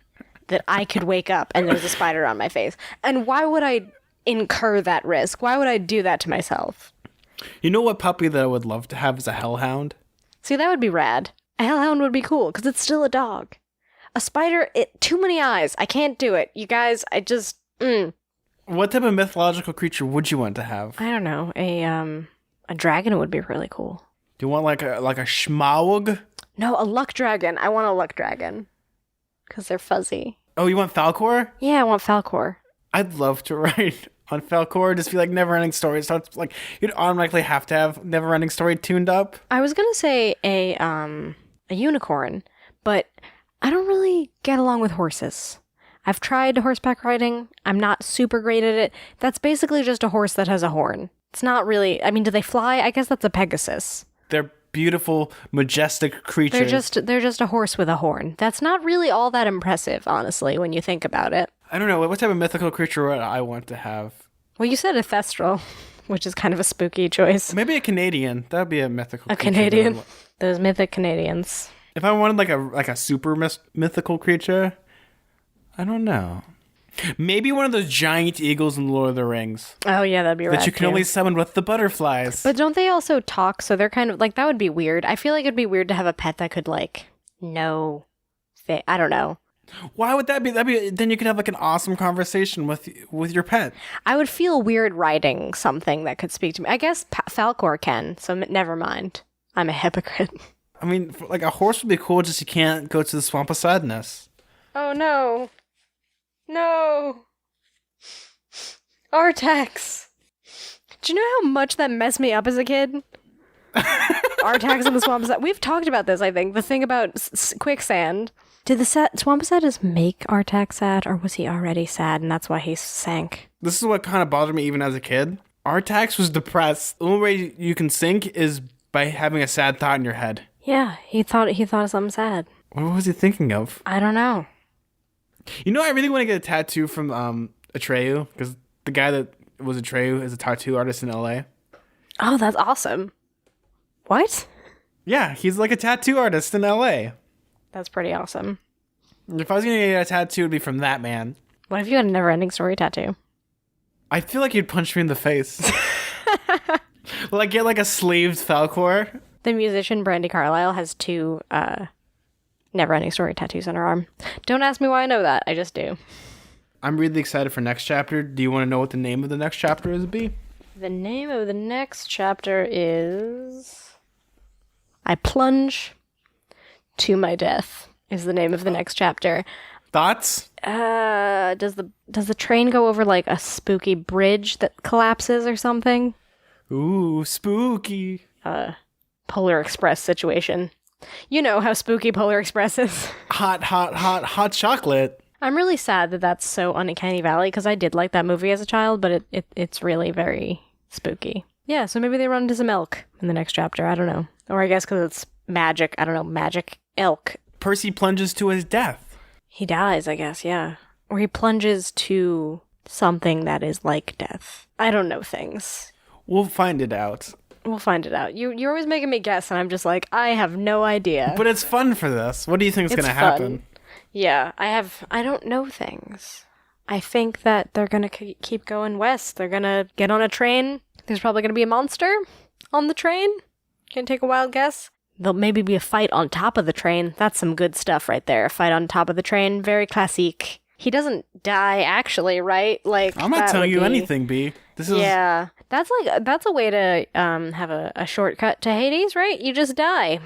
that I could wake up and there's a spider on my face. And why would I incur that risk? Why would I do that to myself? You know what puppy that I would love to have is a hellhound? See, that would be rad. A hellhound would be cool, because it's still a dog. A spider, too many eyes. I can't do it. You guys, I just... What type of mythological creature would you want to have? I don't know. A dragon would be really cool. Do you want like a Schmaug? No, a luck dragon. I want a luck dragon. Because they're fuzzy. Oh, you want Falcor? Yeah, I want Falcor. I'd love to write on Falcor. Just be like Neverending Story. It starts like you'd automatically have to have Neverending Story tuned up. I was gonna say a unicorn, but I don't really get along with horses. I've tried horseback riding. I'm not super great at it. That's basically just a horse that has a horn. It's not really... I mean, do they fly? I guess that's a Pegasus. They're beautiful, majestic creatures. They're just a horse with a horn. That's not really all that impressive, honestly, when you think about it. I don't know. What type of mythical creature would I want to have? Well, you said a Thestral, which is kind of a spooky choice. Maybe a Canadian. That would be a mythical creature. A Canadian? Those mythic Canadians. If I wanted like a super mythical creature, I don't know. Maybe one of those giant eagles in Lord of the Rings. Oh yeah, that'd be rad. That you can only summon with the butterflies. But don't they also talk? So they're kind of like, that would be weird. I feel like it'd be weird to have a pet that could like know. I don't know. Why would that be? Then you could have like an awesome conversation with your pet. I would feel weird riding something that could speak to me. I guess Falcor can. So never mind. I'm a hypocrite. I mean, like a horse would be cool, just you can't go to the swamp of sadness. Oh no. No. Artax. Do you know how much that messed me up as a kid? Artax in the swamp of sadness. We've talked about this, I think. The thing about quicksand. Did the Swamp Sadness make Artak sad, or was he already sad and that's why he sank? This is what kind of bothered me even as a kid. Artax was depressed. The only way you can sink is by having a sad thought in your head. Yeah, he thought of something sad. What was he thinking of? I don't know. You know, I really want to get a tattoo from Atreyu, because the guy that was Atreyu is a tattoo artist in LA. Oh, that's awesome. What? Yeah, he's like a tattoo artist in LA. That's pretty awesome. If I was going to get a tattoo, it would be from that man. What if you had a never-ending story tattoo? I feel like you'd punch me in the face. Like, get like a sleeved Falcor. The musician Brandi Carlile has 2 never-ending story tattoos on her arm. Don't ask me why I know that. I just do. I'm really excited for next chapter. Do you want to know what the name of the next chapter is, B? The name of the next chapter is... I Plunge to My Death is the name of the next chapter. Thoughts? Does the train go over like a spooky bridge that collapses or something? Ooh, spooky. Polar Express situation. You know how spooky Polar Express is. Hot chocolate. I'm really sad that that's so Uncanny Valley, because I did like that movie as a child, but it's really very spooky. Yeah, so maybe they run into some elk in the next chapter. I don't know. Or I guess because it's magic. I don't know. Magic elk. Percy plunges to his death. He dies, I guess, yeah. Or he plunges to something that is like death. I don't know things. We'll find it out. We'll find it out. You're always making me guess, and I'm just like, I have no idea. But it's fun for this. What do you think is going to happen? Yeah, I don't know things. I think that they're going to keep going west. They're going to get on a train. There's probably going to be a monster on the train. Can take a wild guess. There'll maybe be a fight on top of the train. That's some good stuff right there. A fight on top of the train. Very classique. He doesn't die, actually, right? Like, I'm not telling you anything, B. This is... Yeah. That's a way to have a shortcut to Hades, right? You just die.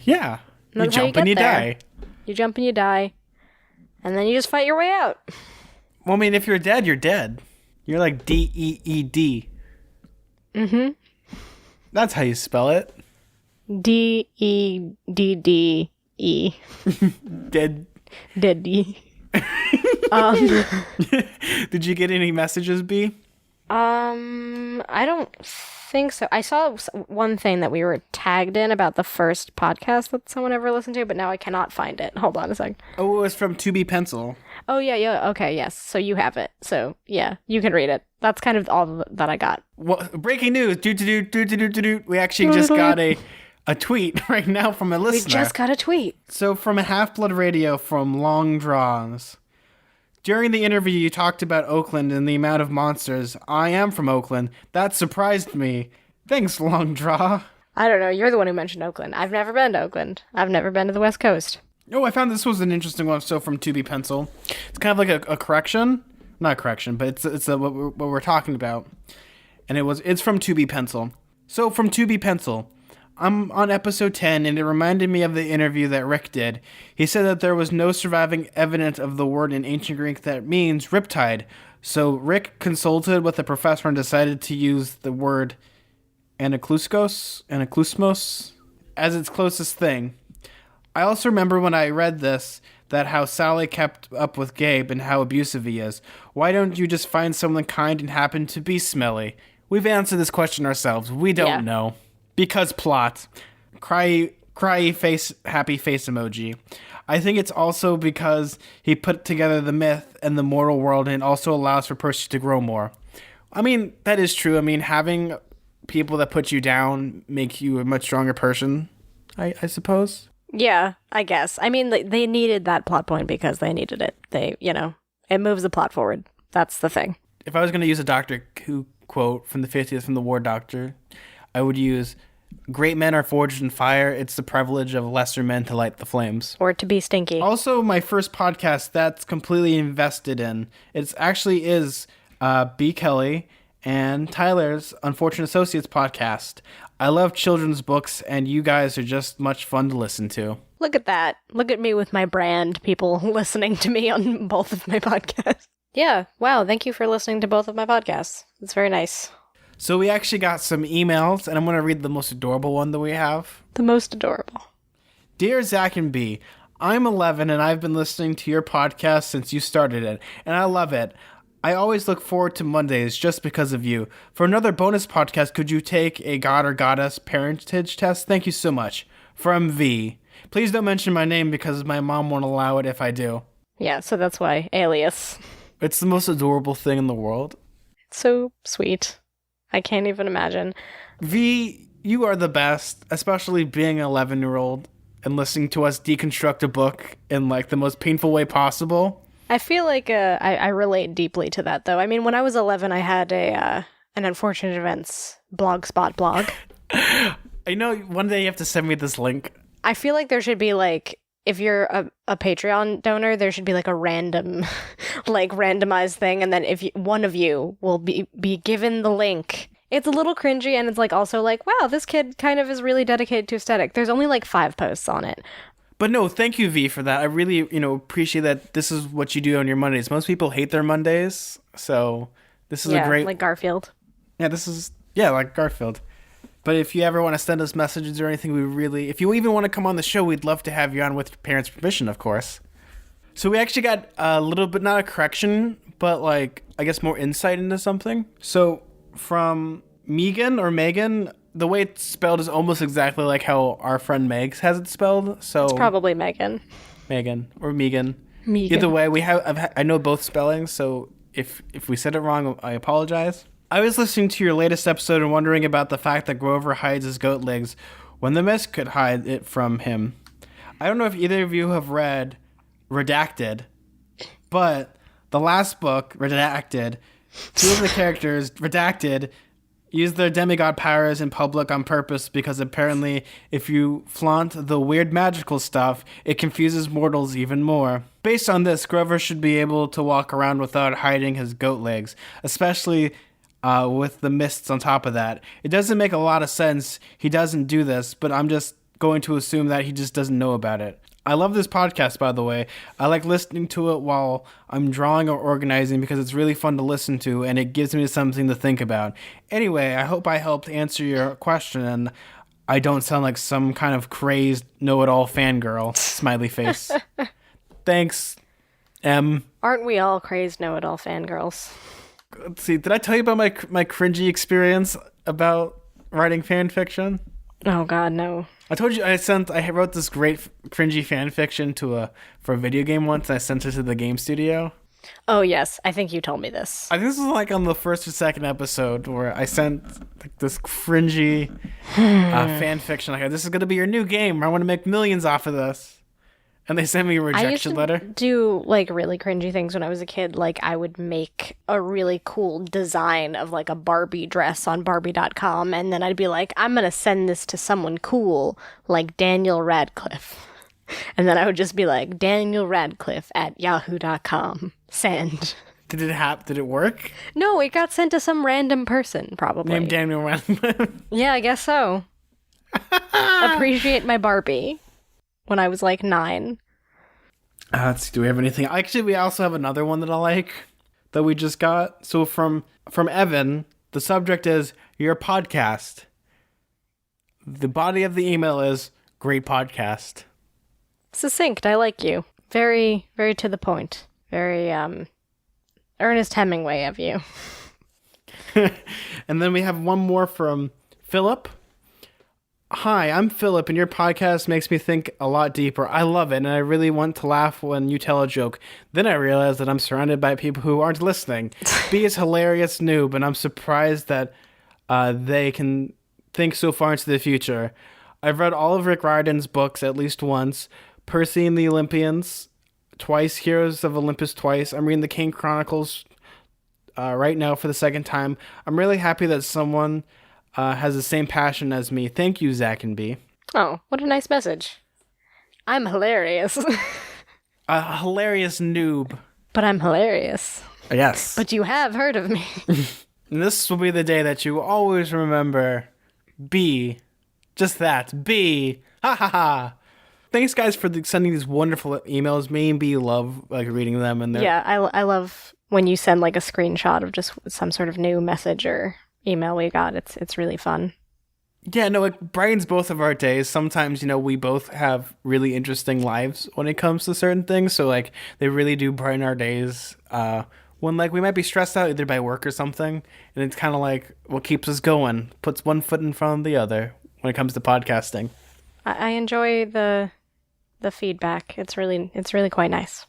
Yeah. You jump and you die. You jump and you die. And then you just fight your way out. Well, I mean, if you're dead, you're dead. You're like D-E-E-D. Mm-hmm. That's how you spell it. D-E-D-D-E. Dead. Dead-y. Did you get any messages, B? I don't think so. I saw one thing that we were tagged in about the first podcast that someone ever listened to, but now I cannot find it. Hold on a sec. Oh, it was from 2B Pencil. Oh, yeah. Okay, yes. So you have it. So, yeah, you can read it. That's kind of all that I got. Well, breaking news. We actually just got a tweet right now from a listener. We just got a tweet. So from a HalfBlood Radio from Long Draws. During the interview, you talked about Oakland and the amount of monsters. I am from Oakland. That surprised me. Thanks, Long Draw. I don't know. You're the one who mentioned Oakland. I've never been to Oakland. I've never been to the West Coast. Oh, I found this was an interesting one. So from 2B Pencil. It's kind of like a correction. Not a correction, but it's what we're talking about. And it's from 2B Pencil. So from 2B Pencil. I'm on episode 10, and it reminded me of the interview that Rick did. He said that there was no surviving evidence of the word in ancient Greek that means riptide. So Rick consulted with the professor and decided to use the word anaklusmos, as its closest thing. I also remember when I read this, that how Sally kept up with Gabe and how abusive he is. Why don't you just find someone kind and happen to be smelly? We've answered this question ourselves. We don't know. Because plot. Cryy face, happy face emoji. I think it's also because he put together the myth and the mortal world, and it also allows for Percy to grow more. I mean, that is true. I mean, having people that put you down make you a much stronger person, I suppose. Yeah, I guess. I mean, they needed that plot point because they needed it. It moves the plot forward. That's the thing. If I was going to use a Doctor Who quote from the 50th from the War Doctor, I would use, great men are forged in fire. It's the privilege of lesser men to light the flames. Or to be stinky. Also, my first podcast that's completely invested in. It actually is B. Kelly and Tyler's Unfortunate Associates podcast. I love children's books, and you guys are just much fun to listen to. Look at that. Look at me with my brand, people listening to me on both of my podcasts. Yeah, wow, thank you for listening to both of my podcasts. It's very nice. So we actually got some emails, and I'm going to read the most adorable one that we have. The most adorable. Dear Zack and B, I'm 11 and I've been listening to your podcast since you started it, and I love it. I always look forward to Mondays just because of you. For another bonus podcast, could you take a god or goddess parentage test? Thank you so much. From V. Please don't mention my name because my mom won't allow it if I do. Yeah, so that's why alias. It's the most adorable thing in the world. It's so sweet. I can't even imagine. V, you are the best, especially being an 11-year-old and listening to us deconstruct a book in like the most painful way possible. I feel like I relate deeply to that, though. I mean, when I was 11, I had an Unfortunate Events blogspot blog. I know one day you have to send me this link. I feel like there should be, like, if you're a Patreon donor, there should be, like, a random, like, randomized thing, and then one of you will be given the link. It's a little cringy, and it's, like, also, like, wow, this kid kind of is really dedicated to aesthetic. There's only, like, 5 posts on it. But no, thank you, V, for that. I really, appreciate that this is what you do on your Mondays. Most people hate their Mondays, so this is a great... like Garfield. Yeah, like Garfield. But if you ever want to send us messages or anything, if you even want to come on the show, we'd love to have you on with your parents' permission, of course. So we actually got a little bit, not a correction, but like, I guess more insight into something. So from Megan, the way it's spelled is almost exactly like how our friend Megs has it spelled. So it's probably Megan or Megan. Either way, I know both spellings, so if we said it wrong, I apologize. I was listening to your latest episode and wondering about the fact that Grover hides his goat legs when the mist could hide it from him. I don't know if either of you have read Redacted, but the last book, Redacted, 2 of the characters, Redacted, use their demigod powers in public on purpose because apparently if you flaunt the weird magical stuff, it confuses mortals even more. Based on this, Grover should be able to walk around without hiding his goat legs, especially with the mists on top of that. It doesn't make a lot of sense he doesn't do this, but I'm just going to assume that he just doesn't know about it. I love this podcast, by the way. I like listening to it while I'm drawing or organizing because it's really fun to listen to and it gives me something to think about. Anyway, I hope I helped answer your question and I don't sound like some kind of crazed know-it-all fangirl. Smiley face. Thanks, M. Aren't we all crazed know-it-all fangirls? Let's see, did I tell you about my cringy experience about writing fan fiction? Oh God, no. I told you I wrote this great cringy fan fiction for a video game once. And I sent it to the game studio. Oh yes, I think you told me this. I think this was like on the first or second episode where I sent like this cringy fan fiction. Like, this is gonna be your new game. I want to make millions off of this. And they sent me a rejection letter. I used to do, like, really cringy things when I was a kid. Like, I would make a really cool design of, like, a Barbie dress on Barbie.com, and then I'd be like, I'm gonna send this to someone cool, like Daniel Radcliffe. And then I would just be like, Daniel Radcliffe at yahoo.com. Send. Did it work? No, it got sent to some random person, probably. Named Daniel Radcliffe? Yeah, I guess so. Appreciate my Barbie. When I was like 9. Let's see, do we have anything? Actually, we also have another one that I like that we just got. So from Evan, the subject is your podcast. The body of the email is great podcast. Succinct, I like you. Very, very to the point. Very Ernest Hemingway of you. And then we have one more from Philip. Hi, I'm Philip, and your podcast makes me think a lot deeper. I love it, and I really want to laugh when you tell a joke. Then I realize that I'm surrounded by people who aren't listening. B is hilarious noob, and I'm surprised that they can think so far into the future. I've read all of Rick Riordan's books at least once. Percy and the Olympians, twice. Heroes of Olympus twice. I'm reading the Kane Chronicles right now for the second time. I'm really happy that someone... has the same passion as me. Thank you, Zack and B. Oh, what a nice message. I'm hilarious. A hilarious noob. But I'm hilarious. Yes. But you have heard of me. And this will be the day that you always remember B. Just that. B. Ha ha ha. Thanks, guys, for sending these wonderful emails. Me and B love reading them. And yeah, I love when you send like a screenshot of just some sort of new message or email we got. It's really fun. Yeah, no, it brightens both of our days. Sometimes, we both have really interesting lives when it comes to certain things. So, like, they really do brighten our days. When, like, we might be stressed out either by work or something. And it's kind of like what keeps us going, puts one foot in front of the other when it comes to podcasting. I enjoy the feedback. It's really quite nice.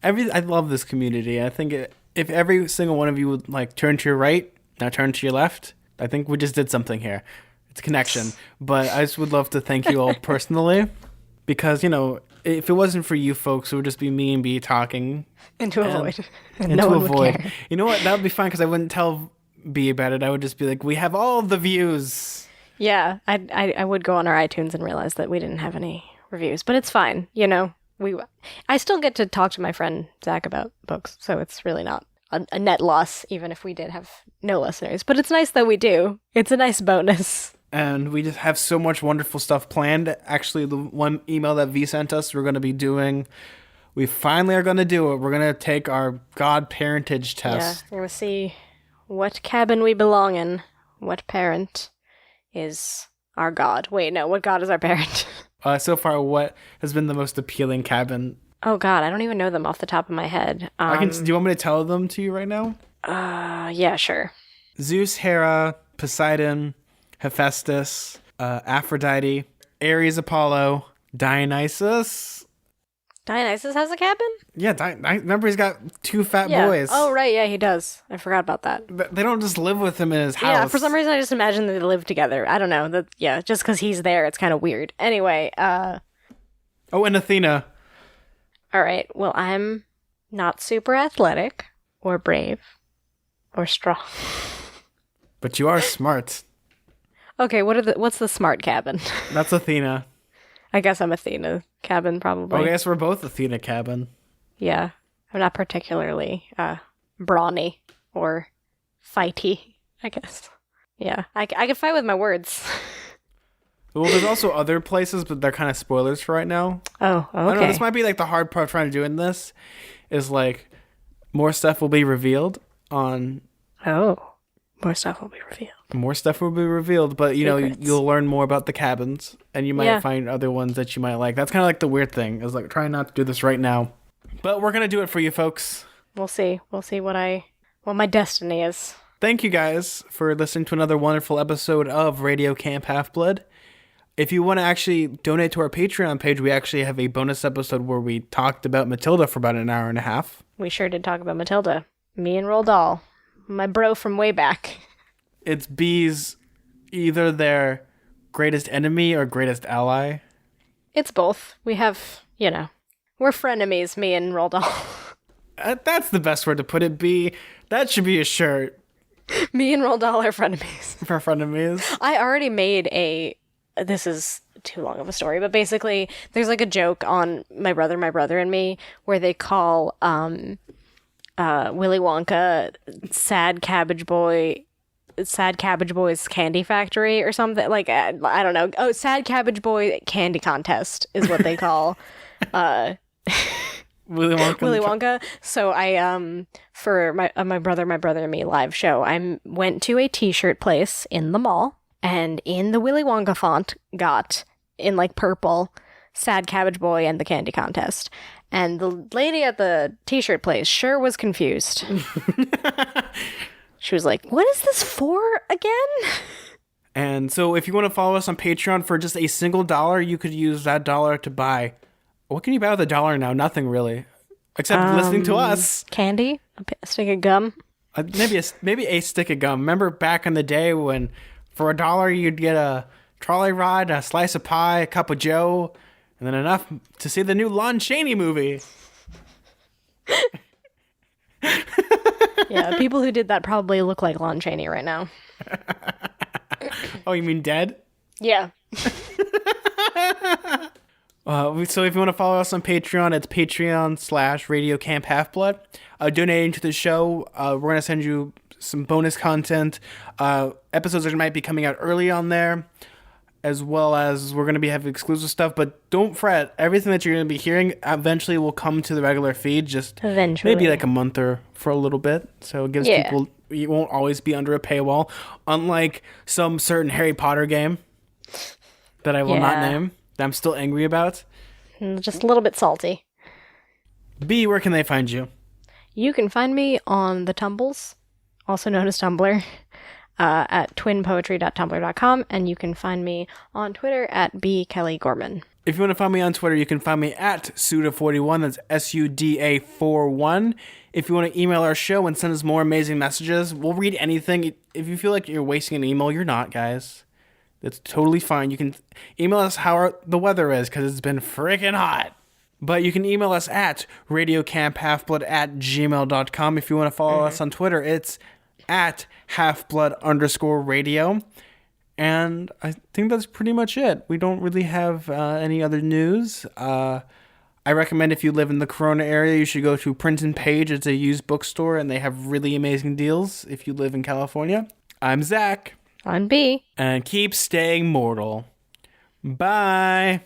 I love this community. I think if every single one of you would, like, turn to your right, now turn to your left, I think we just did something here. It's a connection. But I just would love to thank you all personally because, if it wasn't for you folks, it would just be me and B talking. Into a void. Into no a one void. would care. You know what? That would be fine because I wouldn't tell B about it. I would just be like, we have all the views. Yeah, I would go on our iTunes and realize that we didn't have any reviews, but it's fine. I still get to talk to my friend Zack about books, so it's really not a net loss, even if we did have no listeners. But it's nice that we do. It's a nice bonus. And we just have so much wonderful stuff planned. Actually, the one email that V sent us, we're going to be doing. We finally are going to do it. We're going to take our God parentage test. Yeah, we're going to see what cabin we belong in, what parent is our god. Wait, no, what god is our parent? So far, what has been the most appealing cabin? Oh god, I don't even know them off the top of my head. Do you want me to tell them to you right now? Yeah, sure. Zeus, Hera, Poseidon, Hephaestus, Aphrodite, Ares, Apollo, Dionysus. Dionysus has a cabin? Yeah, remember he's got two fat boys. Oh, right, yeah, he does. I forgot about that. They don't just live with him in his house. Yeah, for some reason I just imagine they live together. I don't know. Just because he's there, it's kind of weird. Anyway, Oh, and Athena. All right, well, I'm not super athletic or brave or strong. But you are smart. Okay, what's the smart cabin? That's Athena. I guess I'm Athena cabin, probably. I guess we're both Athena cabin. Yeah, I'm not particularly brawny or fighty, I guess. Yeah, I can fight with my words. Well, there's also other places, but they're kind of spoilers for right now. Oh, okay. I don't know, this might be like the hard part of trying to do in this, is like more stuff will be revealed on... Oh, more stuff will be revealed. More stuff will be revealed, but Secrets. you'll learn more about the cabins, and you might Yeah. find other ones that you might like. That's kind of like the weird thing, is like trying not to do this right now. But we're going to do it for you folks. We'll see. We'll see what my destiny is. Thank you guys for listening to another wonderful episode of Radio Camp Half-Blood. If you want to actually donate to our Patreon page, we actually have a bonus episode where we talked about Matilda for about an hour and a half. We sure did talk about Matilda. Me and Roald Dahl. My bro from way back. It's B's either their greatest enemy or greatest ally. It's both. We have, we're frenemies, me and Roald Dahl. That's the best word to put it, B. That should be a shirt Me and Roald Dahl are frenemies. for frenemies. I already made this is too long of a story, but basically there's like a joke on My Brother and Me where they call Willy Wonka Sad Cabbage Boy's Candy Factory or something. Like, I don't know. Oh, Sad Cabbage Boy Candy Contest is what they call Willy Wonka. So I for my brother and me live show, I went to a t-shirt place in the mall, and in the Willy Wonka font got in like purple Sad Cabbage Boy and the Candy Contest. And the lady at the t-shirt place sure was confused. She was like, "What is this for again?" And so if you want to follow us on Patreon for just a single dollar, you could use that dollar to buy. What can you buy with a dollar now? Nothing really. Except listening to us. Candy? A stick of gum? Maybe a stick of gum. Remember back in the day when for a dollar you'd get a trolley ride, a slice of pie, a cup of joe, and then enough to see the new Lon Chaney movie. Yeah, people who did that probably look like Lon Chaney right now. Oh, you mean dead? Yeah. So if you want to follow us on Patreon, it's Patreon/Radio Camp Half-Blood. Donating to the show, we're going to send you some bonus content. Episodes that might be coming out early on there, as well as we're going to be having exclusive stuff. But don't fret. Everything that you're going to be hearing eventually will come to the regular feed. Just Eventually. maybe like a month or for a little bit. So it gives people... You won't always be under a paywall. Unlike some certain Harry Potter game. that I will not Yeah. name, that I'm still angry about. Just a little bit salty. B, where can they find you? You can find me on the Tumbles, also known as Tumblr, at twinpoetry.tumblr.com, and you can find me on Twitter at bkellygorman. If you want to find me on Twitter, you can find me at Suda41. That's SUDA41. If you want to email our show and send us more amazing messages, we'll read anything. If you feel like you're wasting an email, you're not, guys. That's totally fine. You can email us how the weather is, because it's been freaking hot. But you can email us at radiocamphhalfblood@gmail.com. If you want to follow us on Twitter, it's at halfblood_radio. And I think that's pretty much it. We don't really have any other news. I recommend if you live in the Corona area, you should go to Print and Page. It's a used bookstore, and they have really amazing deals if you live in California. I'm Zack. On B. And keep staying mortal. Bye.